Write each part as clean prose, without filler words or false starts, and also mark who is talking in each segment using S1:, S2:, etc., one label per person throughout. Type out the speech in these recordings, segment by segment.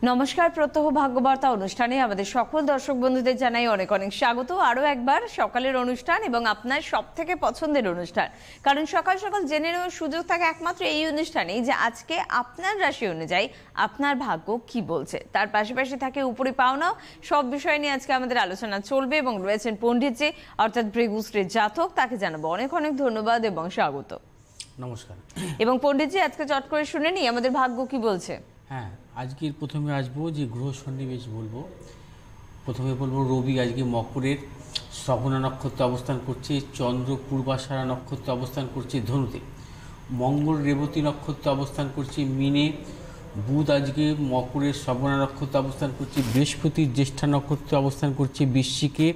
S1: নমস্কার, প্রত্যহ ভাগ্যবার্তা অনুষ্ঠানে আমাদের সকল দর্শক বন্ধুদের জানাই অনেক অনেক স্বাগত। আরও একবার সকালের অনুষ্ঠান এবং আপনার সব থেকে পছন্দের অনুষ্ঠান, কারণ সকাল সকাল জেনে নেওয়ার সুযোগ থাকে একমাত্র এই অনুষ্ঠানেই যে আজকে আপনার রাশি অনুযায়ী আপনার ভাগ্য কি বলছে। তার পাশাপাশি থাকে উপরি পাওনা, সব বিষয় নিয়ে আজকে আমাদের আলোচনা চলবে এবং রয়েছেন পণ্ডিতজি অর্থাৎ ভৃগুশ্রীর জাতক, তাকে জানাবো অনেক অনেক ধন্যবাদ এবং স্বাগত।
S2: নমস্কার।
S1: এবং পণ্ডিতজি আজকে চট করে শুনে নিই আমাদের ভাগ্য কি বলছে।
S2: হ্যাঁ, আজকের প্রথমে আসবো যে গ্রহ সন্নিবেশ বলবো। প্রথমে বলবো রবি আজকে মকরের শ্রবণা নক্ষত্রে অবস্থান করছে, চন্দ্র পূর্বাষাঢ়া নক্ষত্রে অবস্থান করছে ধনুতে, মঙ্গল রেবতী নক্ষত্রে অবস্থান করছে মিনে, বুধ আজকে মকরের শ্রবণা নক্ষত্রে অবস্থান করছে, বৃহস্পতি জ্যেষ্ঠা নক্ষত্রে অবস্থান করছে বৃশ্চিকে,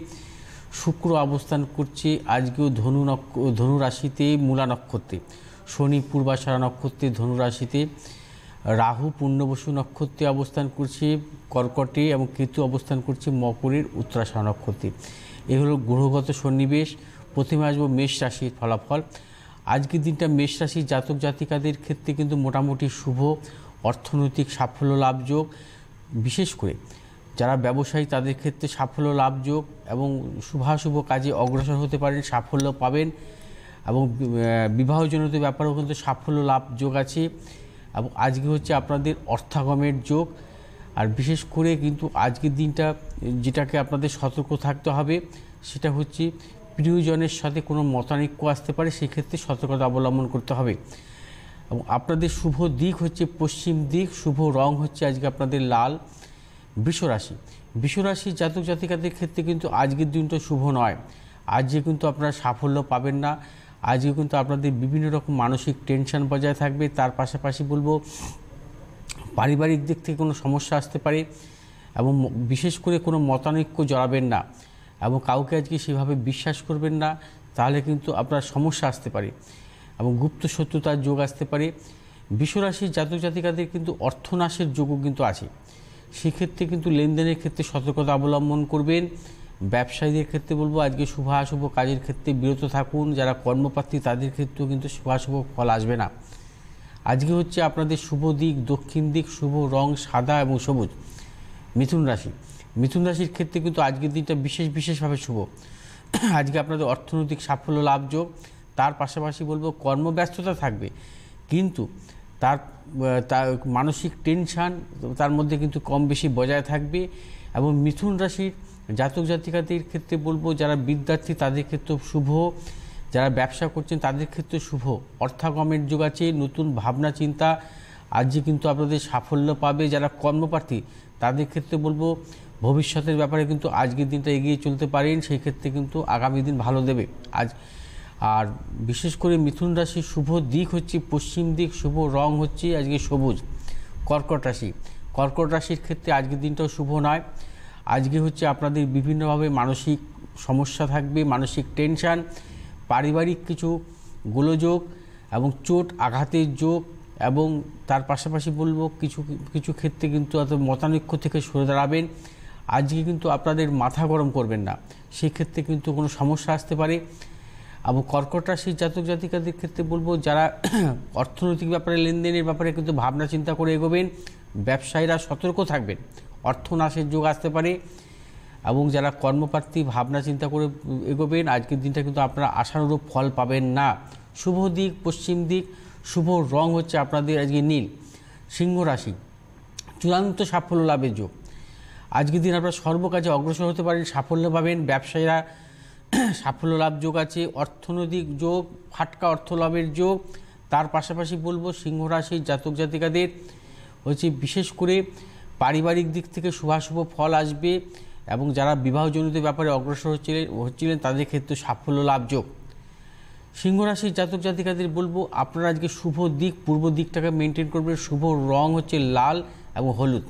S2: শুক্র অবস্থান করছে আজকেও ধনু রাশিতে মূলা নক্ষত্রে, শনি পূর্বাষাঢ়া নক্ষত্রে ধনু রাশিতে, রাহু পূর্ণবসু নক্ষত্রে অবস্থান করছে কর্কটে এবং কেতু অবস্থান করছে মকরের উত্তরাষাঢ়া নক্ষত্রে। এই হলো গ্রহগত সন্নিবেশ। প্রথমে আসবো মেষ রাশির ফলাফল। আজকের দিনটা মেষ রাশির জাতক জাতিকাদের ক্ষেত্রে কিন্তু মোটামুটি শুভ, অর্থনৈতিক সাফল্য লাভযোগ। বিশেষ করে যারা ব্যবসায়ী তাদের ক্ষেত্রে সাফল্য লাভযোগ এবং শুভাশুভ কাজে অগ্রসর হতে পারেন, সাফল্য পাবেন এবং বিবাহজনিত ব্যাপারেও কিন্তু সাফল্য লাভযোগ আছে। এবং আজকে হচ্ছে আপনাদের অর্থাগমের যোগ। আর বিশেষ করে কিন্তু আজকের দিনটা যেটাকে আপনাদের সতর্ক থাকতে হবে সেটা হচ্ছে প্রিয়জনের সাথে কোনো মতানৈক্য আসতে পারে, সেক্ষেত্রে সতর্কতা অবলম্বন করতে হবে। এবং আপনাদের শুভ দিক হচ্ছে পশ্চিম দিক, শুভ রং হচ্ছে আজকে আপনাদের লাল। বৃষরাশির জাতক জাতিকাদের ক্ষেত্রে কিন্তু আজকের দিনটা শুভ নয়। আজকে কিন্তু আপনারা সাফল্য পাবেন না। আজকে কিন্তু আপনাদের বিভিন্ন রকম মানসিক টেনশন বজায় থাকবে। তার পাশাপাশি বলবো পারিবারিক দিক থেকে কোনো সমস্যা আসতে পারে এবং বিশেষ করে কোনো মতানৈক্য জড়াবেন না এবং কাউকে আজকে সেভাবে বিশ্বাস করবেন না, তাহলে কিন্তু আপনার সমস্যা আসতে পারে এবং গুপ্ত শত্রুতার যোগ আসতে পারে। বৃষরাশির জাতক জাতিকাদের কিন্তু অর্থনাশের যোগও কিন্তু আছে, সেক্ষেত্রে কিন্তু লেনদেনের ক্ষেত্রে সতর্কতা অবলম্বন করবেন। ব্যবসায়ীদের ক্ষেত্রে বলবো আজকে শুভাশুভ কাজের ক্ষেত্রে বিরত থাকুন। যারা কর্মপ্রার্থী তাদের ক্ষেত্রেও কিন্তু শুভাশুভ ফল আসবে না। আজকে হচ্ছে আপনাদের শুভ দিক দক্ষিণ দিক, শুভ রং সাদা এবং সবুজ। মিথুন রাশির ক্ষেত্রে কিন্তু আজকের দিনটা বিশেষভাবে শুভ। আজকে আপনাদের অর্থনৈতিক সাফল্য লাভযোগ। তার পাশাপাশি বলবো কর্মব্যস্ততা থাকবে, কিন্তু তার মানসিক টেনশান তার মধ্যে কিন্তু কম বেশি বজায় থাকবে। এবং মিথুন রাশির জাতক জাতিকাদের ক্ষেত্রে বলবো যারা বিদ্যার্থী তাদের ক্ষেত্রে শুভ, যারা ব্যবসা করছেন তাদের ক্ষেত্রে শুভ, অর্থাগমের যোগ আছে, নতুন ভাবনা চিন্তা আজকে কিন্তু আপনাদের সাফল্য পাবে। যারা কর্মপ্রার্থী তাদের ক্ষেত্রে বলবো ভবিষ্যতের ব্যাপারে কিন্তু আজকের দিনটা এগিয়ে চলতে পারেন, সেই ক্ষেত্রে কিন্তু আগামী দিন ভালো দেবে আজ। আর বিশেষ করে মিথুন রাশির শুভ দিক হচ্ছে পশ্চিম দিক, শুভ রং হচ্ছে আজকে সবুজ। কর্কট রাশির ক্ষেত্রে আজকের দিনটাও শুভ নয়। আজকে হচ্ছে আপনাদের বিভিন্নভাবে মানসিক সমস্যা থাকবে, মানসিক টেনশান, পারিবারিক কিছু গোলযোগ এবং চোট আঘাতের যোগ। এবং তার পাশাপাশি বলবো কিছু ক্ষেত্রে কিন্তু এত মতানৈক্য থেকে সরে দাঁড়াবেন। আজকে কিন্তু আপনাদের মাথা গরম করবেন না, সেক্ষেত্রে কিন্তু কোনো সমস্যা আসতে পারে। এবং কর্কট রাশির জাতক জাতিকাদের ক্ষেত্রে বলবো যারা অর্থনৈতিক ব্যাপারে লেনদেনের ব্যাপারে কিন্তু ভাবনা চিন্তা করে এগোবেন। ব্যবসায়ীরা সতর্ক থাকবেন, অর্থনাশের যোগ আসতে পারে। এবং যারা কর্মপ্রার্থী ভাবনা চিন্তা করে এগোবেন, আজকের দিনটা কিন্তু আপনারা আশানুরূপ ফল পাবেন না। শুভ দিক পশ্চিম দিক, শুভ রং হচ্ছে আপনাদের আজকে নীল। সিংহ রাশি চূড়ান্ত সাফল্য লাভের যোগ। আজকের দিন আপনারা সর্বকাজে অগ্রসর হতে পারেন, সাফল্য পাবেন। ব্যবসায়ীরা সাফল্য লাভ যোগ আছে, অর্থনৈতিক যোগ, ফাটকা অর্থ লাভের যোগ। তার পাশাপাশি বলবো সিংহ রাশির জাতক জাতিকাদের হচ্ছে বিশেষ করে পারিবারিক দিক থেকে শুভাশুভ ফল আসবে এবং যারা বিবাহজনিত ব্যাপারে অগ্রসর হচ্ছিলেন তাদের ক্ষেত্রে সাফল্য লাভ যোগ। সিংহ রাশির জাতক জাতিকাদের বলবো আপনারা আজকে শুভ দিক পূর্ব দিকটাকে মেনটেন করবেন, শুভ রং হচ্ছে লাল এবং হলুদ।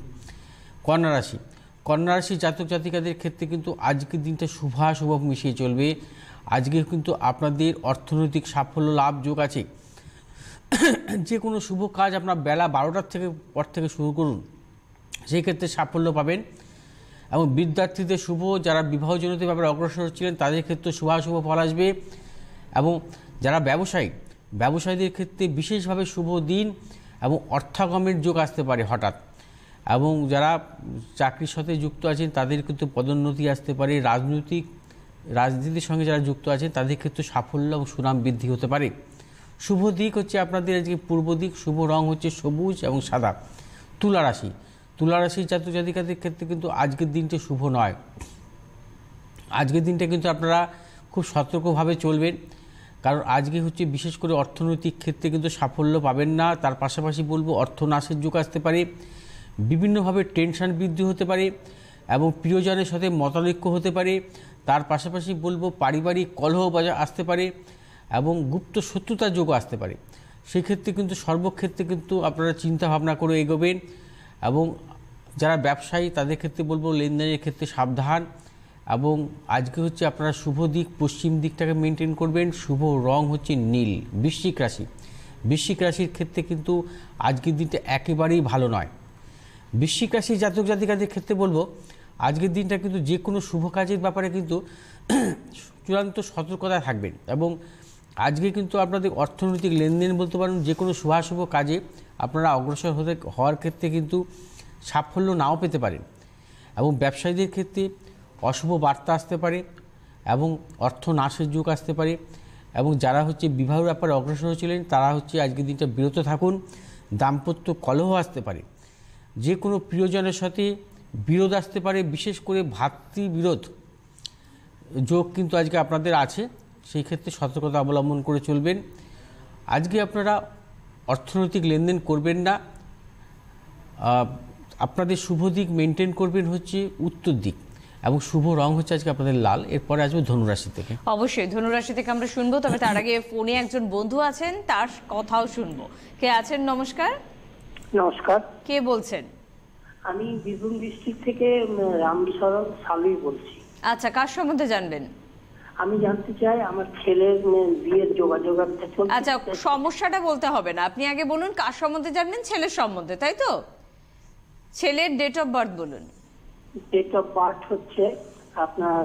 S2: কন্যা রাশির জাতক জাতিকাদের ক্ষেত্রে কিন্তু আজকের দিনটা শুভাশুভ মিশিয়ে চলবে। আজকে কিন্তু আপনাদের অর্থনৈতিক সাফল্য লাভ যোগ আছে। যে কোনো শুভ কাজ আপনার বেলা 12টার পর থেকে শুরু করুন, সেই ক্ষেত্রে সাফল্য পাবেন। এবং বিদ্যার্থীদের শুভ, যারা বিবাহজনিত ব্যাপারে অগ্রসর হচ্ছিলেন তাদের ক্ষেত্রে শুভাশুভ ফল আসবে। এবং যারা ব্যবসায়ীদের ক্ষেত্রে বিশেষভাবে শুভ দিন এবং অর্থাগমের যোগ আসতে পারে হঠাৎ। এবং যারা চাকরির সাথে যুক্ত আছেন তাদের কিন্তু পদোন্নতি আসতে পারে। রাজনীতির সঙ্গে যারা যুক্ত আছেন তাদের ক্ষেত্রে সাফল্য এবং সুনাম বৃদ্ধি হতে পারে। শুভ দিক হচ্ছে আপনাদের আজকে পূর্ব দিক, শুভ রং হচ্ছে সবুজ এবং সাদা। তুলা রাশির জাতক জাতিকাদের ক্ষেত্রে কিন্তু আজকের দিনটা শুভ নয়। আজকের দিনটা কিন্তু আপনারা খুব সতর্কভাবে চলবেন, কারণ আজকে হচ্ছে বিশেষ করে অর্থনৈতিক ক্ষেত্রে কিন্তু সাফল্য পাবেন না। তার পাশাপাশি বলবো অর্থনাশের যুগ আসতে পারে, বিভিন্নভাবে টেনশন বৃদ্ধি হতে পারে এবং প্রিয়জনের সাথে মতানৈক্য হতে পারে। তার পাশাপাশি বলবো পারিবারিক কলহ আসতে পারে এবং গুপ্ত শত্রুতার যোগও আসতে পারে। সেক্ষেত্রে কিন্তু সর্বক্ষেত্রে কিন্তু আপনারা চিন্তা ভাবনা করে এগোবেন। এবং যারা ব্যবসায়ী তাদের ক্ষেত্রে বলবো লেনদেনের ক্ষেত্রে সাবধান। এবং আজকে হচ্ছে আপনারা শুভ দিক পশ্চিম দিকটাকে মেনটেন করবেন। শুভ রং হচ্ছে নীল। বৃশ্চিক রাশির ক্ষেত্রে কিন্তু আজকের দিনটা একেবারেই ভালো নয়। বৃশ্চিক রাশির জাতক জাতিকাদের ক্ষেত্রে বলবো আজকের দিনটা কিন্তু যে কোনো শুভ কাজের ব্যাপারে কিন্তু চূড়ান্ত সতর্কতায় থাকবেন। এবং আজকে কিন্তু আপনাদের অর্থনৈতিক লেনদেন বলতে পারেন, যে কোনো শুভাশুভ কাজে আপনারা অগ্রসর হওয়ার ক্ষেত্রে কিন্তু সাফল্য নাও পেতে পারেন। এবং ব্যবসায়ীদের ক্ষেত্রে অশুভ বার্তা আসতে পারে এবং অর্থ নাশের যুগ আসতে পারে। এবং যারা হচ্ছে বিবাহের ব্যাপারে অগ্রসর হয়েছিলেন তারা হচ্ছে আজকের দিনটা বিরত থাকুন। দাম্পত্য কলহ আসতে পারে, যে কোনো প্রিয়জনের সাথে বিরোধ আসতে পারে, বিশেষ করে ভাতৃবিরোধ যোগ কিন্তু আজকে আপনাদের আছে। সেই ক্ষেত্রে সতর্কতা অবলম্বন করে চলবেন। আজকে আপনারা অর্থনৈতিক লেনদেন করবেন না। আপনাদের শুভ দিক মেনটেন করবেন হচ্ছে উত্তর দিক এবং শুভ রং হচ্ছে আজকে আপনাদের লাল। এরপরে আসবে ধনুরাশি থেকে।
S1: অবশ্যই ধনুরাশি থেকে আমরা শুনবো, তবে তার আগে ফোনে একজন বন্ধু আছেন, তার কথাও শুনবো। কে আছেন? নমস্কার।
S3: নমস্কার,
S1: কে বলছেন?
S3: আমি বীরভূম ডিস্ট্রিক্ট থেকে রামশরণ সালি বলছি।
S1: আচ্ছা, কার সম্বন্ধে জানবেন?
S3: আমি জানতে চাই আমার ছেলের বিয়ের যোগাযোগ একটা চলছে।
S1: আচ্ছা, সমস্যাটা বলতে হবে না, আপনি আগে বলুন কার সম্বন্ধে জানবেন। ছেলের সম্বন্ধে, তাই তো? ছেলের ডেট অফ বার্থ বলুন।
S3: ডেট অফ বার্থ হচ্ছে আপনার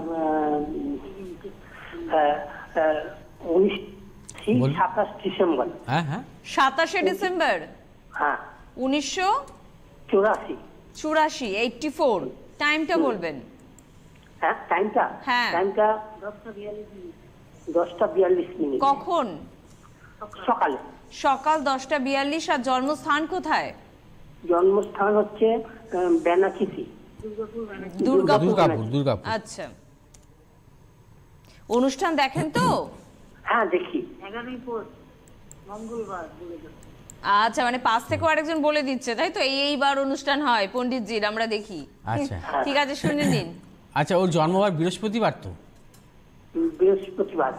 S3: 27 ডিসেম্বর।
S2: হ্যাঁ হ্যাঁ,
S1: 27 ডিসেম্বর
S3: হ্যাঁ,
S1: 1984। 84। টাইমটা বলবেন।
S3: হ্যাঁ, টাইমটা
S1: হ্যাঁ।
S3: 10:42 মিনিট।
S1: কখন?
S3: সকালে।
S1: সকাল 10:42। আর জন্মস্থান কোথায়?
S3: জন্মস্থান হচ্ছে বেনাকিসি,
S2: দুর্গাপুর।
S1: আচ্ছা, অনুষ্ঠান দেখেন তো?
S3: হ্যাঁ, দেখি।
S1: আচ্ছা, মানে পাশ থেকে আরেকজন বলে দিচ্ছে, তাই তো? এইবার অনুষ্ঠান হয় পণ্ডিতজির, আমরা দেখি।
S2: আচ্ছা
S1: ঠিক আছে, শুনে নিন।
S2: আচ্ছা, ওর জন্মবার বৃহস্পতিবার তো?
S3: বৃহস্পতিবার,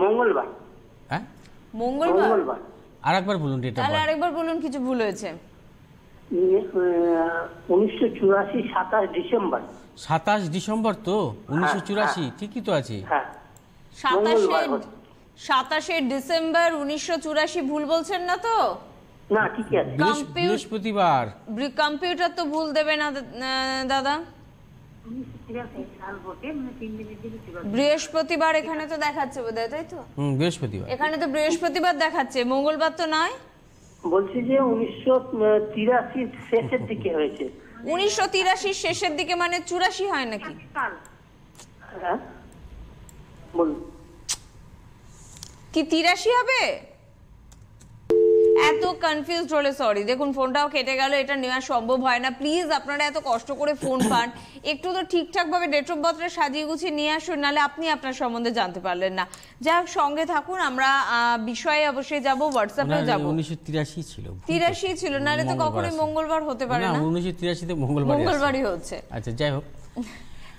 S3: মঙ্গলবার।
S2: হ্যাঁ,
S1: মঙ্গলবার।
S2: আরেকবার বলুন ডেট অফ
S1: তাহলে
S2: বার্থ।
S1: আরেকবার বলুন, কিছু ভুল হয়েছে।
S3: 1984 27 ডিসেম্বর।
S2: 27 ডিসেম্বর তো 1984? ঠিকই তো আছে।
S3: হ্যাঁ,
S1: 27 ডিসেম্বর 1984 ভুল বলছেন না তো?
S3: না, ঠিকই আছে।
S2: বৃহস্পতিবার।
S1: কম্পিউটার তো ভুল দেবে না দাদা। বৃহস্পতিবার এখানে তো দেখাচ্ছে বোধহয়, তাই তো?
S2: বৃহস্পতিবার
S1: এখানে তো বৃহস্পতিবার দেখাচ্ছে, মঙ্গলবার তো নয়।
S3: বলছি যে 1983 শেষের দিকে হয়েছে।
S1: 1983 শেষের দিকে মানে 84 হয় নাকি?
S3: হ্যাঁ, বলুন।
S1: কি 83 হবে? এত কনফিউজড হলে সরি। দেখুন, ফোনটাও কেটে গেল, এটা নেওয়া সম্ভব হয় না। প্লিজ, আপনারা এত কষ্ট করে ফোন পান, একটু তো ঠিকঠাক ভাবে ডেট অফ বার্থটা সাজিয়ে গুছিয়ে নিয়ে আসুন, নাহলে আপনি আপনার সম্বন্ধে জানতে পারলেন না। যাই হোক, সঙ্গে থাকুন, আমরা বিষয়ে অবশ্যই যাব, হোয়াটসঅ্যাপে যাব।
S2: 1983 ছিল।
S1: 83 ছিল, নাহলে তো কখনোই মঙ্গলবার হতে পারে না।
S2: 1983 তে মঙ্গলবারই
S1: হচ্ছে।
S2: আচ্ছা, যাই হোক,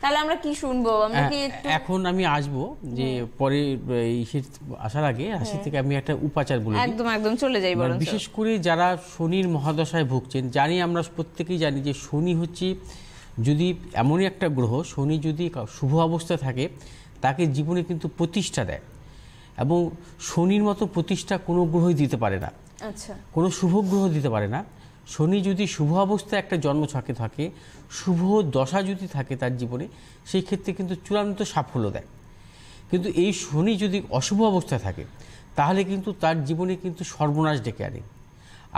S1: তাহলে আমরা কি শুনবো? আমরা কি
S2: এখন আমি আসবো যে পরে আসার আগে রাশি থেকে আমি একটা উপাচার বলে দিই।
S1: একদম চলে যাই বরং।
S2: বিশেষ করে যারা শনির মহাদশায় ভুগছেন, জানি আমরা প্রত্যেকেই জানি যে শনি হচ্ছে যদি এমনই একটা গ্রহ, শনি যদি শুভ অবস্থায় থাকে তাকে জীবনে কিন্তু প্রতিষ্ঠা দেয়, এবং শনির মতো প্রতিষ্ঠা কোনো গ্রহই দিতে পারে না।
S1: আচ্ছা,
S2: কোনো শুভ গ্রহ দিতে পারে না। শনি যদি শুভ অবস্থায় একটা জন্মছকে থাকে, শুভ দশা যদি থাকে তার জীবনে, সেই ক্ষেত্রে কিন্তু চূড়ান্ত সাফল্য দেয়। কিন্তু এই শনি যদি অশুভ অবস্থায় থাকে তাহলে কিন্তু তার জীবনে কিন্তু সর্বনাশ ডেকে আনে।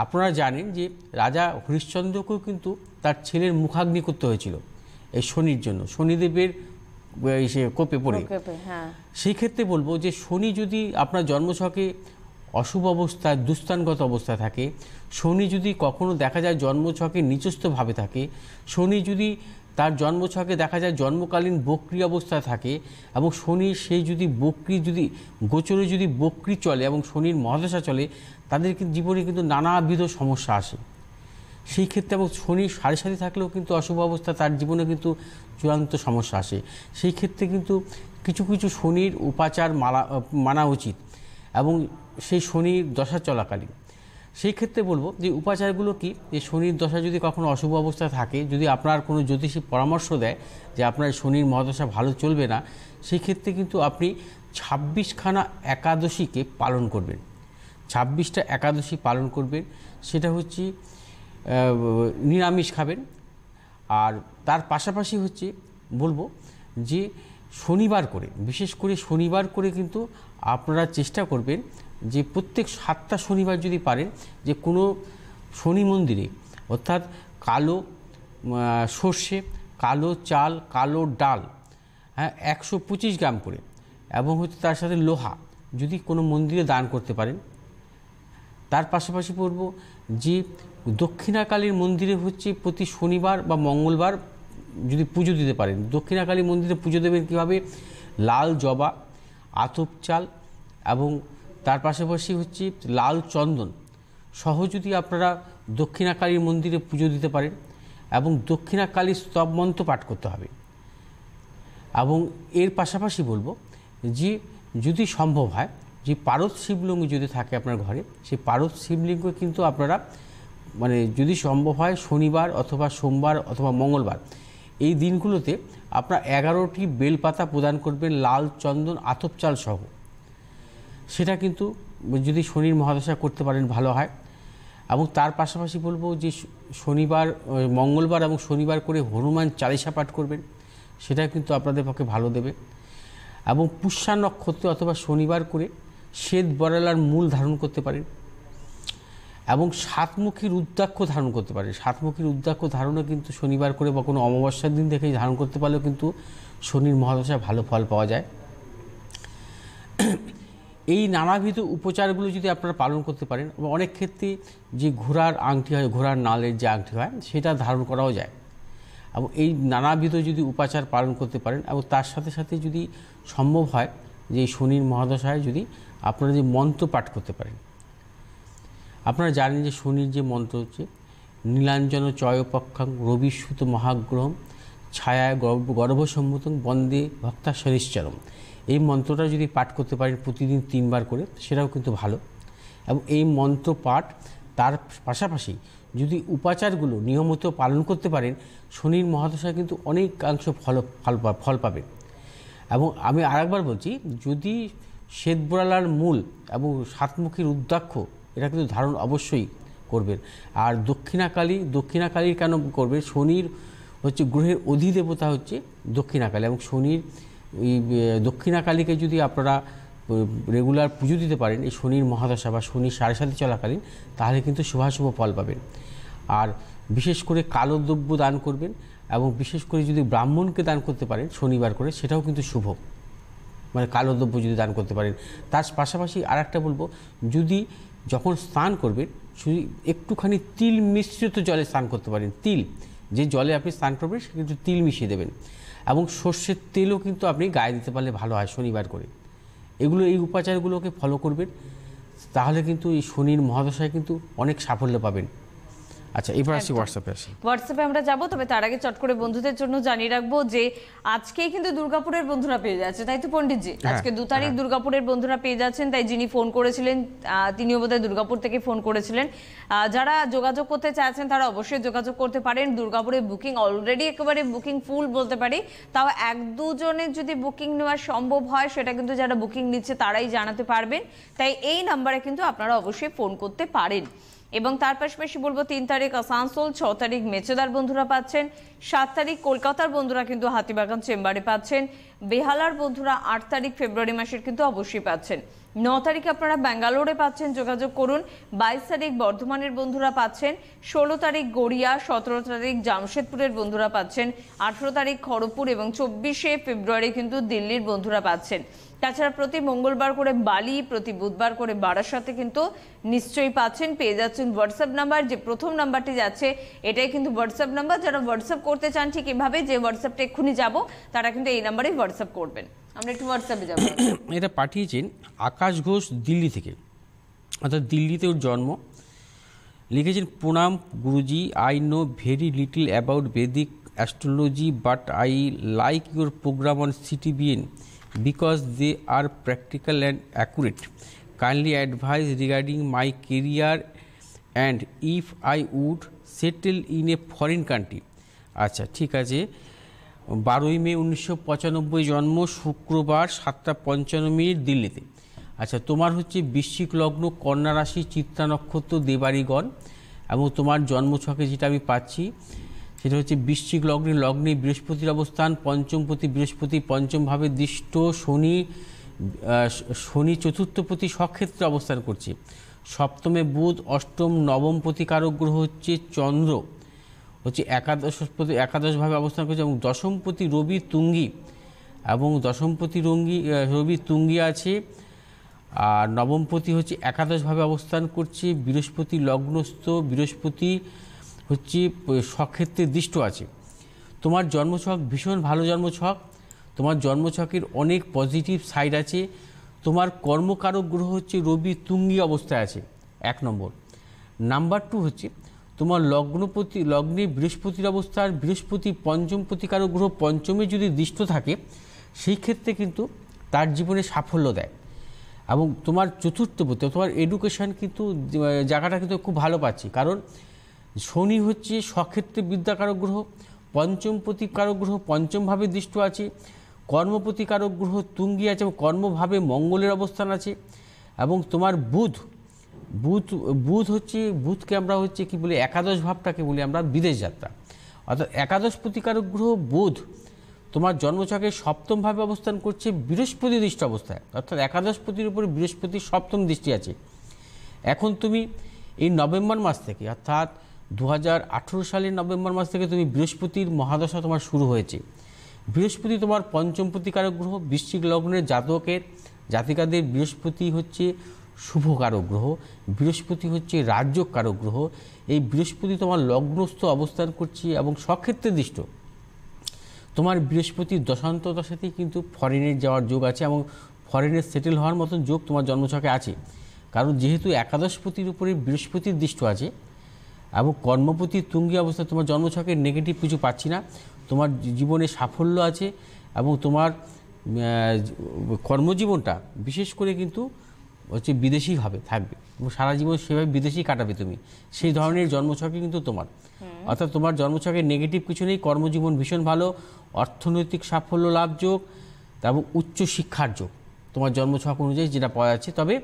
S2: আপনারা জানেন যে রাজা হরিশ্চন্দ্রকেও কিন্তু তার ছেলের মুখাগ্নি করতে হয়েছিল এই শনির জন্য, শনিদেবের সে কোপে পড়ে।
S1: হ্যাঁ,
S2: সেই ক্ষেত্রে বলবো যে শনি যদি আপনার জন্মছকে অশুভ অবস্থায় দুস্থানগত অবস্থায় থাকে, শনি যদি কখনো দেখা যায় জন্মছকে নিচস্থভাবে থাকে, শনি যদি তার জন্মছকে দেখা যায় জন্মকালীন বক্রি অবস্থায় থাকে, এবং শনি সেই যদি বক্রি যদি গোচরে যদি বক্রি চলে এবং শনির মহাদশা চলে, তাদের জীবনে কিন্তু নানাবিধ সমস্যা আসে। সেই ক্ষেত্রে এবং শনির সাড়ে সাথে থাকলেও কিন্তু অশুভ অবস্থা তার জীবনে কিন্তু চূড়ান্ত সমস্যা আসে। সেই ক্ষেত্রে কিন্তু কিছু কিছু শনির উপাচার মানা উচিত, এবং সেই শনির দশা চলাকালীন। সেই ক্ষেত্রে বলবো যে উপাচারগুলো কি, যে শনির দশা যদি কখনো অশুভ অবস্থা থাকে, যদি আপনার কোনো জ্যোতিষী পরামর্শ দেয় যে আপনার শনির মহাদশা ভালো চলবে না, সেই ক্ষেত্রে কিন্তু আপনি 26খানা একাদশীকে পালন করবেন। 26টা একাদশী পালন করবেন, সেটা হচ্ছে নিরামিষ খাবেন। আর তার পাশাপাশি হচ্ছে বলবো যে শনিবার করে, বিশেষ করে শনিবার করে কিন্তু আপনারা চেষ্টা করবেন যে প্রত্যেক 7টা শনিবার যদি পারেন, যে কোনো শনি মন্দিরে অর্থাৎ কালো সর্ষে, কালো চাল, কালো ডাল, হ্যাঁ 125 গ্রাম করে, এবং হচ্ছে তার সাথে লোহা যদি কোনো মন্দিরে দান করতে পারেন। তার পাশাপাশি বলব যে দক্ষিণাকালীর মন্দিরে হচ্ছে প্রতি শনিবার বা মঙ্গলবার যদি পুজো দিতে পারেন। দক্ষিণাকালী মন্দিরে পুজো দেবেন কীভাবে? লাল জবা, আতপ চাল, এবং তার পাশাপাশি হচ্ছে লাল চন্দন সহ যদি আপনারা দক্ষিণাকালীর মন্দিরে পুজো দিতে পারেন, এবং দক্ষিণাকালীর স্তব মন্ত্র পাঠ করতে হবে। এবং এর পাশাপাশি বলবো যে যদি সম্ভব হয়, যে পারদ শিবলিঙ্গ যদি থাকে আপনার ঘরে, সেই পারদ শিবলিঙ্গ কিন্তু আপনারা মানে যদি সম্ভব হয় শনিবার অথবা সোমবার অথবা মঙ্গলবার এই দিনগুলোতে আপনারা 11টি বেলপাতা প্রদান করবেন লাল চন্দন আতপ চাল সহ। সেটা কিন্তু যদি শনির মহাদশা করতে পারেন ভালো হয়। এবং তার পাশাপাশি বলবো যে শনিবার, মঙ্গলবার এবং শনিবার করে হনুমান চালিসা পাঠ করবেন, সেটা কিন্তু আপনাদের পক্ষে ভালো দেবে। এবং পুষ্যা নক্ষত্রে অথবা শনিবার করে শ্বেত বরালার মূল ধারণ করতে পারেন, এবং সাতমুখী রুদ্রাক্ষ ধারণ করতে পারেন। সাতমুখী রুদ্রাক্ষ ধারণও কিন্তু শনিবার করে বা কোনো অমাবস্যার দিন দেখে ধারণ করতে পারলেও কিন্তু শনির মহাদশায় ভালো ফল পাওয়া যায়। এই নানাবিধ উপচারগুলো যদি আপনারা পালন করতে পারেন, এবং অনেক ক্ষেত্রে যে ঘোড়ার আংটি হয়, ঘোড়ার নালের যে আংটি হয়, সেটা ধারণ করাও যায়। এবং এই নানাবিধ যদি উপাচার পালন করতে পারেন, এবং তার সাথে সাথে যদি সম্ভব হয় যে শনির মহাদশায় যদি আপনারা যে মন্ত্র পাঠ করতে পারেন। আপনারা জানেন যে শনির যে মন্ত্র হচ্ছে নীলাঞ্জন চয়পক্ষাং রবিসুত মহাগ্রহম ছায়া গর্ভসম্মুতং বন্দে ভক্তা শনিশ্চরম। এই মন্ত্রটা যদি পাঠ করতে পারেন প্রতিদিন 3 বার করে, সেটাও কিন্তু ভালো। এবং এই মন্ত্র পাঠ তার পাশাপাশি যদি উপাচারগুলো নিয়মিত পালন করতে পারেন, শনির মহাদশায় কিন্তু অনেকাংশ ফল পাবেন। এবং আমি আরেকবার বলছি, যদি শ্বেতবরালার মূল এবং সাতমুখী রুদ্রাক্ষ এটা কিন্তু ধারণ অবশ্যই করবেন। আর দক্ষিণাকালীর কেন করবেন? শনির হচ্ছে গ্রহের অধিদেবতা হচ্ছে দক্ষিণাকালী, এবং শনির এই দক্ষিণাকালীকে যদি আপনারা রেগুলার পুজো দিতে পারেন এই শনির মহাদশা বা শনির সাড়ে সাথে চলাকালীন, তাহলে কিন্তু শুভাশুভ ফল পাবেন। আর বিশেষ করে কালো দ্রব্য দান করবেন, এবং বিশেষ করে যদি ব্রাহ্মণকে দান করতে পারেন শনিবার করে, সেটাও কিন্তু শুভ, মানে কালো দ্রব্য যদি দান করতে পারেন। তার পাশাপাশি আর একটা বলবো, যদি যখন স্নান করবেন যদি একটুখানি তিল মিশ্রিত জলে স্নান করতে পারেন। তিল, যে জলে আপনি স্নান করবেন সে কিন্তু তিল মিশিয়ে দেবেন, এবং সর্ষের তেলও কিন্তু আপনি গায়ে দিতে পারলে ভালো হয় শনিবার করে। এই উপাচারগুলোকে ফলো করবেন, তাহলে কিন্তু এই শনির মহাদশায় কিন্তু অনেক সাফল্য পাবেন। আচ্ছা, এবার আসি
S1: হোয়াটসঅ্যাপে আমরা যাব, তবে তার আগে চট করে বন্ধুদের জন্য জানিয়ে রাখবো যে আজকেই কিন্তু দুর্গাপুরের বন্ধুরা পেয়ে যাচ্ছে, তাই তো পণ্ডিতজি? আজকে 2 তারিখ দুর্গাপুরের বন্ধুরা পেয়ে যাচ্ছেন, তাই যিনি ফোন করেছিলেন তিনিও বোধহয় দুর্গাপুর থেকে ফোন করেছিলেন। যারা যোগাযোগ করতে চাইছেন তারা অবশ্যই যোগাযোগ করতে পারেন। দুর্গাপুরে বুকিং অলরেডি একেবারে বুকিং ফুল বলতে পারি, তাও 1-2 জনের যদি বুকিং নেওয়া সম্ভব হয় সেটা কিন্তু যারা বুকিং নিচ্ছে তারাই জানাতে পারবেন, তাই এই নাম্বারে কিন্তু আপনারা অবশ্যই ফোন করতে পারেন। এবং তার পাশাপাশি বলবো 3 তারিখ আসানসোল, 6 তারিখ মেচেদার বন্ধুরা পাচ্ছেন, 7 তারিখ কলকাতার বন্ধুরা কিন্তু হাতিবাগান চেম্বারে পাচ্ছেন, বেহালার বন্ধুরা 8 তারিখ ফেব্রুয়ারি মাসের কিন্তু অবশ্যই পাচ্ছেন। 9 তারিখে আপনারা ব্যাঙ্গালোরে পাচ্ছেন, যোগাযোগ করুন। 22 তারিখ বর্ধমানের বন্ধুরা পাচ্ছেন, 16 তারিখ গড়িয়া, 17 তারিখ জামশেদপুরের বন্ধুরা পাচ্ছেন, 18 তারিখ খড়গপুর এবং 24শে ফেব্রুয়ারি কিন্তু দিল্লির বন্ধুরা পাচ্ছেন। তাছাড়া প্রতি মঙ্গলবার করে বালি, প্রতি বুধবার করে বারাসাতে কিন্তু নিশ্চয়ই পাচ্ছেন। পেয়ে যাচ্ছেন হোয়াটসঅ্যাপ নাম্বার, যে প্রথম নাম্বারটি যাচ্ছে এটাই কিন্তু হোয়াটসঅ্যাপ নাম্বার। যারা হোয়াটসঅ্যাপ করতে চান ঠিক এভাবে, যে হোয়াটসঅ্যাপটা এক্ষুনি যাব তারা কিন্তু এই নাম্বারেই হোয়াটসঅ্যাপ করবেন। আমরা একটু হোয়াটসঅ্যাপে যাব।
S2: এটা পাঠিয়েছেন আকাশ ঘোষ দিল্লি থেকে, অর্থাৎ দিল্লিতে ওর জন্ম। লিখেছেন, প্রণাম Guruji, I know very little about Vedic astrology but I like your programme on CTBN because they are practical and accurate. Kindly advise regarding my career and if I would settle in a foreign country. আচ্ছা, ঠিক আছে। 12ই মে 1995 জন্ম, শুক্রবার 7:55 দিল্লিতে। আচ্ছা, তোমার হচ্ছে বৃশ্চিক লগ্ন, কন্যা রাশি, চিত্রা নক্ষত্র, দেবাড়িগণ, এবং তোমার জন্মছকে যেটা আমি পাচ্ছি সেটা হচ্ছে বৃশ্চিক লগ্নে বৃহস্পতির অবস্থান, পঞ্চমপতি বৃহস্পতি পঞ্চমভাবে দৃষ্ট, শনি চতুর্থপতি স্বক্ষেত্রে অবস্থান করছে, সপ্তমে বুধ, অষ্টম নবমপতি কারক গ্রহ হচ্ছে চন্দ্র হচ্ছে একাদশভাবে অবস্থান করছে, এবং দশমপতি রবি তুঙ্গি, এবং দশমপতি রবি তুঙ্গি আছে, আর নবমপতি হচ্ছে একাদশভাবে অবস্থান করছে, বৃহস্পতি লগ্নস্থ, বৃহস্পতি হচ্ছে স্বক্ষেত্রে দৃষ্ট আছে। তোমার জন্মছক ভীষণ ভালো জন্মছক, তোমার জন্মছকের অনেক পজিটিভ সাইড আছে। তোমার কর্মকারক গ্রহ হচ্ছে রবি তুঙ্গি অবস্থায় আছে, 1 নম্বর। নাম্বার 2 হচ্ছে তোমার লগ্নে বৃহস্পতির অবস্থান, বৃহস্পতি পঞ্চমপতি কারক গ্রহ পঞ্চমে যদি দৃষ্ট থাকে সেই ক্ষেত্রে কিন্তু তার জীবনে সাফল্য দেয়। এবং তোমার চতুর্থপতি, তোমার এডুকেশান কিন্তু জায়গাটা কিন্তু খুব ভালো পাচ্ছি, কারণ শনি হচ্ছে স্বক্ষেত্রে বিদ্যাকারক গ্রহ, পঞ্চমপতি কারক গ্রহ পঞ্চমভাবে দৃষ্ট আছে, কর্মপতি কারক গ্রহ তুঙ্গি আছে, এবং কর্মভাবে মঙ্গলের অবস্থান আছে। এবং তোমার বুধকে আমরা হচ্ছে কি বলি, একাদশ ভাবটাকে বলি আমরা বিদেশ যাত্রা, অর্থাৎ একাদশপতি কারক গ্রহ বুধ তোমার জন্মছকে সপ্তমভাবে অবস্থান করছে বৃহস্পতি দৃষ্ট অবস্থায়, অর্থাৎ একাদশপতির উপরে বৃহস্পতির সপ্তম দৃষ্টি আছে। এখন তুমি এই নভেম্বর মাস থেকে, অর্থাৎ 2018 সালের নভেম্বর মাস থেকে তুমি বৃহস্পতির মহাদশা তোমার শুরু হয়েছে। বৃহস্পতি তোমার পঞ্চমপতি কারক গ্রহ, বৃশ্চিক লগ্নের জাতিকাদের বৃহস্পতি হচ্ছে শুভকারক গ্রহ, বৃহস্পতি হচ্ছে রাজযোগ কারক গ্রহ। এই বৃহস্পতি তোমার লগ্নস্থ অবস্থান করছে এবং স্বক্ষেত্রে দৃষ্ট। তোমার বৃহস্পতির দশাতেই কিন্তু ফরেনে যাওয়ার যোগ আছে, এবং ফরেনে সেটেল হওয়ার মতন যোগ তোমার জন্মছকে আছে, কারণ যেহেতু একাদশপতির উপরে বৃহস্পতির দৃষ্ট আছে এবং কর্মপতি তুঙ্গি অবস্থায় তোমার জন্মছকে নেগেটিভ কিছু পাচ্ছি না। তোমার জীবনে সাফল্য আছে এবং তোমার কর্মজীবনটা বিশেষ করে কিন্তু হচ্ছে বিদেশি থাকবে, এবং সারা জীবন সেভাবে বিদেশি কাটাবে তুমি, সেই ধরনের জন্মছকে কিন্তু তোমার, অর্থাৎ তোমার জন্মছকে নেগেটিভ কিছু নেই। কর্মজীবন ভীষণ ভালো, অর্থনৈতিক সাফল্য লাভ যোগ এবং উচ্চ শিক্ষার যোগ তোমার জন্মছক অনুযায়ী যেটা পাওয়া যাচ্ছে। তবে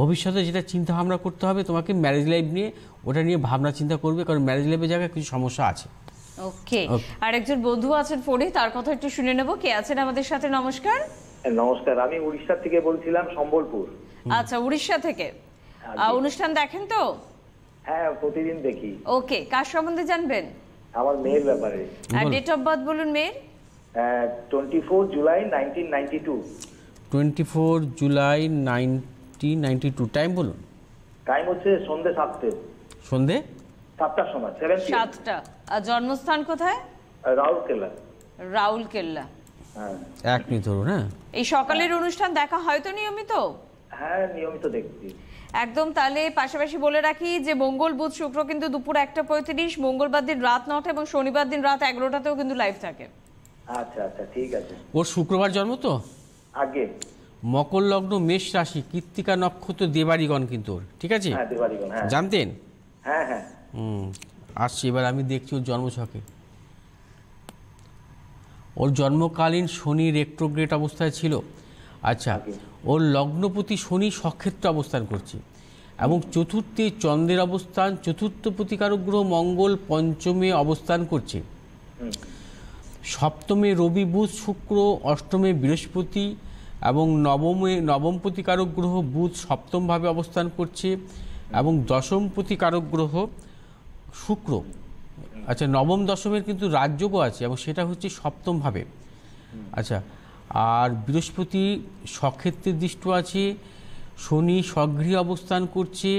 S2: ভবিষ্যতে যেটা চিন্তা ভাবনা করতে হবে তোমাকে ম্যারেজ লাইফ নিয়ে, ওটা নিয়ে ভাবনা চিন্তা করবে, কারণ ম্যারেজ লাইফের জায়গায় কিছু সমস্যা আছে।
S1: ওকে, আর একজন বন্ধু আছেন ফোনে, তার কথা একটু শুনে নেব। কে আছেন আমাদের সাথে? নমস্কার।
S3: নমস্কার, আমি উড়িষ্যা থেকে বলছিলাম, সম্বলপুর।
S1: আচ্ছা, উড়িষ্যা থেকে। অনুষ্ঠান দেখেন তো?
S3: হ্যাঁ, প্রতিদিন দেখি।
S1: ওকে, কার সম্বন্ধে জানবেন?
S3: আমার মেয়ের ব্যাপারে।
S1: আর ডেট অফ বার্থ বলুন মেয়ের।
S3: 24 জুলাই 1992।
S2: 24 জুলাই 1992। টাইম বলুন।
S3: টাইম হচ্ছে সন্ধ্যে 7টে।
S2: সন্ধ্যে
S3: 7টার সময়,
S1: 7টা। আর জন্মস্থান কোথায়?
S3: রাউরকেল্লা।
S1: রাউরকেল্লা।
S3: হ্যাঁ,
S2: 1 মিনিট ধরুন। হ্যাঁ,
S1: এই সকালের অনুষ্ঠান দেখা হয় তো নিয়মিত?
S3: হ্যাঁ, নিয়মিত দেখছি
S1: একদম। তাহলে পাশাপাশি বলে রাখি যে মঙ্গল বুধ শুক্র কিন্তু দুপুর 1:35, মঙ্গলবার দিন রাত 9টা এবং শনিবার দিন রাত 11টাতেও কিন্তু লাইভ থাকে।
S3: আচ্ছা আচ্ছা, ঠিক আছে।
S2: ওর শুক্রবার জন্ম তো?
S3: আগে
S2: মকর লগ্ন, মেষ রাশি, কৃত্তিকা নক্ষত্র, দেবাড়িগণ কিন্তু ওর, ঠিক আছে?
S3: হ্যাঁ, দেবাড়িগণ। হ্যাঁ,
S2: জানতেন?
S3: হ্যাঁ হ্যাঁ।
S2: আসছি, এবার আমি দেখছি ওর জন্মছকে। ওর জন্মকালীন শনি রেট্রোগ্রেড অবস্থায় ছিল। আচ্ছা, ওর লগ্নপতি শনি স্বক্ষেত্রে অবস্থান করছে, এবং চতুর্থে চন্দ্রের অবস্থান, চতুর্থপতি কারক গ্রহ মঙ্গল পঞ্চমে অবস্থান করছে। সপ্তমে রবি বুধ শুক্র, অষ্টমে বৃহস্পতি এবং নবমপতি কারক গ্রহ বুধ সপ্তমভাবে অবস্থান করছে এবং দশমপতি কারক গ্রহ শুক্র, আচ্ছা নবম দশমের কিন্তু রাজযোগও আছে এবং সেটা হচ্ছে সপ্তমভাবে। আচ্ছা, আর বৃহস্পতি স্বক্ষেত্রের দৃষ্টি আছে, শনি স্বগৃহে অবস্থান করছে,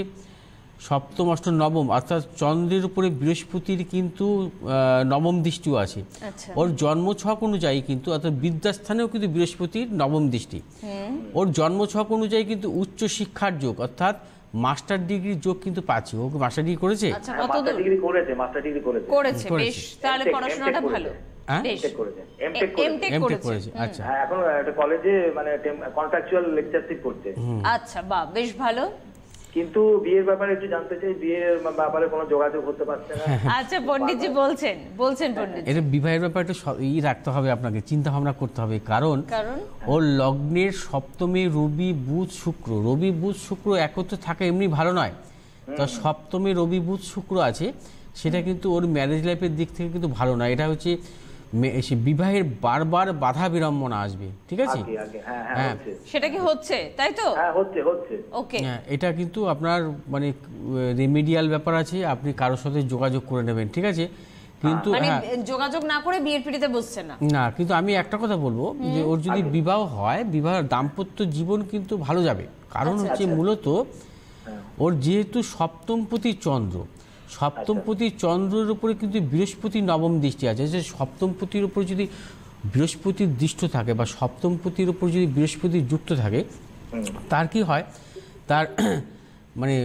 S2: সপ্তম অষ্টম নবম, অর্থাৎ চন্দ্রের উপরে বৃহস্পতির কিন্তু নবম দৃষ্টিও আছে। ওর জন্মছক অনুযায়ী কিন্তু অর্থাৎ বিদ্যাস্থানেও কিন্তু বৃহস্পতির নবম দৃষ্টি। ওর জন্মছক অনুযায়ী কিন্তু উচ্চ শিক্ষার যোগ অর্থাৎ মাস্টার ডিগ্রির যোগ কিন্তু পাচ্ছে। ও মাস্টার ডিগ্রি করেছে?
S1: আচ্ছা, মাস্টার ডিগ্রি করেছে, বেশ, তাহলে পড়াশোনাটা ভালো।
S2: এমটেক করেছে। আচ্ছা,
S4: এখন একটা কলেজে মানে কন্ট্রাকচুয়াল লেকচারশিপ করছে।
S1: আচ্ছা, বাহ, বেশ ভালো।
S4: কিন্তু বিয়ের ব্যাপারে একটু জানতে চাই, বিয়ের ব্যাপারে কোনো যোগাযোগ হতে পারছে না।
S1: আচ্ছা, পণ্ডিতজি বলছেন পণ্ডিত,
S2: এটা বিবাহের ব্যাপারে একটু রাখতে হবে, আপনাকে চিন্তা ভাবনা করতে হবে, কারণ ওর লগ্নের সপ্তমে রবি বুধ শুক্র একত্রে থাকা এমনি ভালো নয়। তো সপ্তমে রবি বুধ শুক্র আছে, সেটা কিন্তু ওর ম্যারেজ লাইফের দিক থেকে কিন্তু ভালো নয়। এটা হচ্ছে বিবাহের বারবার বাধা বিড়ম্বনা আসবে, ঠিক আছে?
S4: হ্যাঁ,
S1: সেটা কি হচ্ছে, তাই তো?
S4: হ্যাঁ, হচ্ছে।
S1: ওকে,
S2: এটা কিন্তু আপনার মানে রেমেডিয়াল ব্যাপার আছে, আপনি কারোর সাথে যোগাযোগ করে নেবেন, ঠিক আছে? কিন্তু
S1: যোগাযোগ না করে বিয়ের পিড়িতে বসছে না।
S2: কিন্তু আমি একটা কথা বলবো যে ওর যদি বিবাহ হয়, দাম্পত্য জীবন কিন্তু ভালো যাবে। কারণ হচ্ছে মূলত ওর যেহেতু সপ্তমপতি চন্দ্রের উপরে কিন্তু বৃহস্পতির নবম দৃষ্টি আছে। যে সপ্তমপতির উপর যদি বৃহস্পতির দৃষ্টি থাকে বা সপ্তমপতির উপর যদি বৃহস্পতি যুক্ত থাকে, তার কি হয়, তার মানে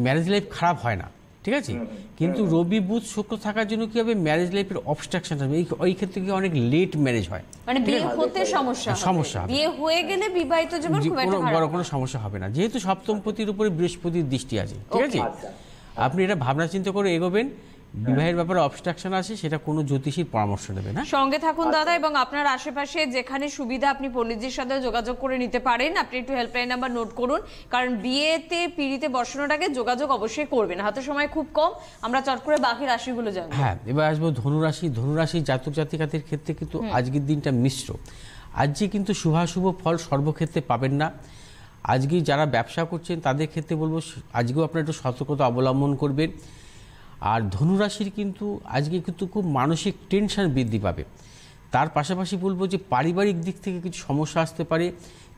S2: ম্যারেজ লাইফ খারাপ হয় না, ঠিক আছে? কিন্তু রবি বুধ শুক্র থাকার জন্য কি হবে, ম্যারেজ লাইফের অবস্ট্রাকশন হবে। এই ক্ষেত্রে কি অনেক লেট ম্যারেজ হয়,
S1: মানে বিয়ে হতে সমস্যা হবে। বিয়ে হয়ে গেলে বিবাহিত জীবন খুব একটা
S2: বড় কোনো সমস্যা হবে না, যেহেতু সপ্তমপতির উপরে বৃহস্পতির দৃষ্টি আছে, ঠিক আছে? আপনি এটা ভাবনা চিন্তা করে এগোবেন। বিবাহের ব্যাপারে অবস্ট্রাকশন আছে, সেটা কোনো জ্যোতিষীর পরামর্শ নেবেন।
S1: সঙ্গে থাকুন দাদা, এবং আপনার আশেপাশে যেখানে সুবিধা আপনি পণ্ডিতজির সাথে যোগাযোগ করে নিতে পারেন। আপনি একটু হেল্পলাইন নাম্বার নোট করুন, কারণ বিয়েতে পিড়িতে বসানোর আগে যোগাযোগ অবশ্যই করবেন। হাতে সময় খুব কম, আমরা চট করে বাকি রাশিগুলো জানবো।
S2: হ্যাঁ, এবার আসবো ধনুরাশি জাতক জাতিকাদের ক্ষেত্রে কিন্তু আজকের দিনটা মিশ্র। আজকে কিন্তু শুভাশুভ ফল সর্বক্ষেত্রে পাবেন না। আজকে যারা ব্যবসা করছেন তাদের ক্ষেত্রে বলবো আজকেও আপনারা একটু সতর্কতা অবলম্বন করবেন। আর ধনুরাশির কিন্তু আজকে কিন্তু খুব মানসিক টেনশন বৃদ্ধি পাবে। তার পাশাপাশি বলবো যে পারিবারিক দিক থেকে কিছু সমস্যা আসতে পারে,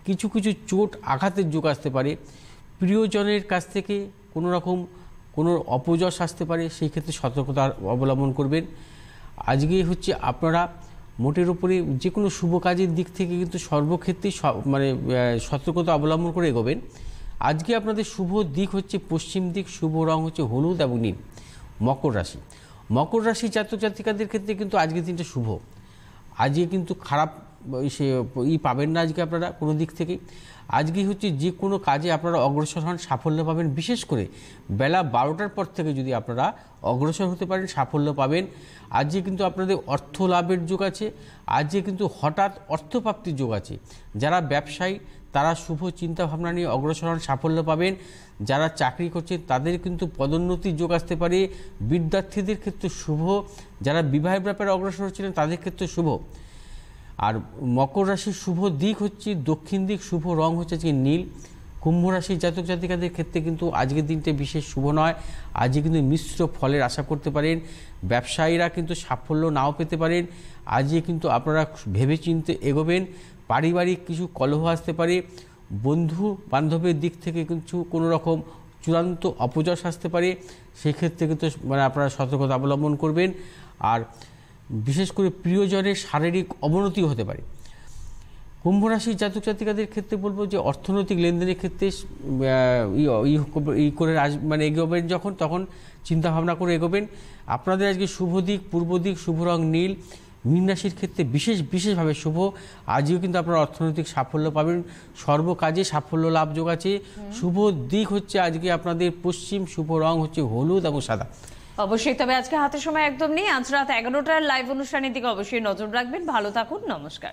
S2: কিছু চোট আঘাতের যোগ আসতে পারে, প্রিয়জনের কাছ থেকে কোনো অপযশ আসতে পারে, সেই ক্ষেত্রে সতর্কতা অবলম্বন করবেন। আজকে হচ্ছে আপনারা মোটের উপরে যে কোনো শুভ কাজের দিক থেকে কিন্তু সর্বক্ষেত্রেই মানে সতর্কতা অবলম্বন করে এগোবেন। আজকে আপনাদের শুভ দিক হচ্ছে পশ্চিম দিক, শুভ রং হচ্ছে হলুদ এবং নীল। মকর রাশি জাতক জাতিকাদের ক্ষেত্রে কিন্তু আজকের দিনটা শুভ। আজকে কিন্তু খারাপ পাবেন না আজকে আপনারা কোনো দিক থেকে। আজকে হচ্ছে যে কোনো কাজে আপনারা অগ্রসর হন, সাফল্য পাবেন। বিশেষ করে বেলা 12টার পর থেকে যদি আপনারা অগ্রসর হতে পারেন, সাফল্য পাবেন। আজকে কিন্তু আপনাদের অর্থ লাভের যোগ আছে। আজকে কিন্তু হঠাৎ অর্থপ্রাপ্তির যোগ আছে। যারা ব্যবসায়ী তারা শুভ চিন্তা ভাবনা নিয়ে অগ্রসর হন, সাফল্য পাবেন। যারা চাকরি করছেন তাদের কিন্তু পদোন্নতির যোগ আসতে পারে। বিদ্যার্থীদের ক্ষেত্রে শুভ। যারা বিবাহের ব্যাপারে অগ্রসর হচ্ছিলেন তাদের ক্ষেত্রে শুভ। আর মকর রাশির শুভ দিক হচ্ছে দক্ষিণ দিক, শুভ রং হচ্ছে আজকে নীল। কুম্ভ রাশির জাতক জাতিকাদের ক্ষেত্রে কিন্তু আজকের দিনটা বিশেষ শুভ নয়। আজকে কিন্তু মিশ্র ফলের আশা করতে পারেন। ব্যবসায়ীরা কিন্তু সাফল্য নাও পেতে পারেন। আজকে কিন্তু আপনারা ভেবেচিন্তে এগোবেন। পারিবারিক কিছু কলহ আসতে পারে। বন্ধু বান্ধবের দিক থেকে কিছু কোনো রকম চূড়ান্ত অপযশ আসতে পারে। সেক্ষেত্রে কিন্তু মানে আপনারা সতর্কতা অবলম্বন করবেন। আর বিশেষ করে প্রিয়জনের শারীরিক অবনতি হতে পারে। কুম্ভ রাশির জাতক জাতিকাদের ক্ষেত্রে বলবো যে অর্থনৈতিক লেনদেনের ক্ষেত্রে মানে এগোবেন তখন চিন্তাভাবনা করে এগোবেন। আপনাদের আজকে শুভ দিক পূর্ব দিক, শুভ রং নীল। মীন রাশির ক্ষেত্রে বিশেষভাবে শুভ। আজকেও কিন্তু আপনারা অর্থনৈতিক সাফল্য পাবেন, সর্বকাজে সাফল্য লাভ যোগ আছে। শুভ দিক হচ্ছে আজকে আপনাদের পশ্চিম, শুভ রং হচ্ছে হলুদ এবং সাদা।
S1: অবশ্যই, তবে আজকে হাতে সময় একদম নেই। আজ রাত 11টার লাইভ অনুষ্ঠানের দিকে অবশ্যই নজর রাখবেন। ভালো থাকুন, নমস্কার।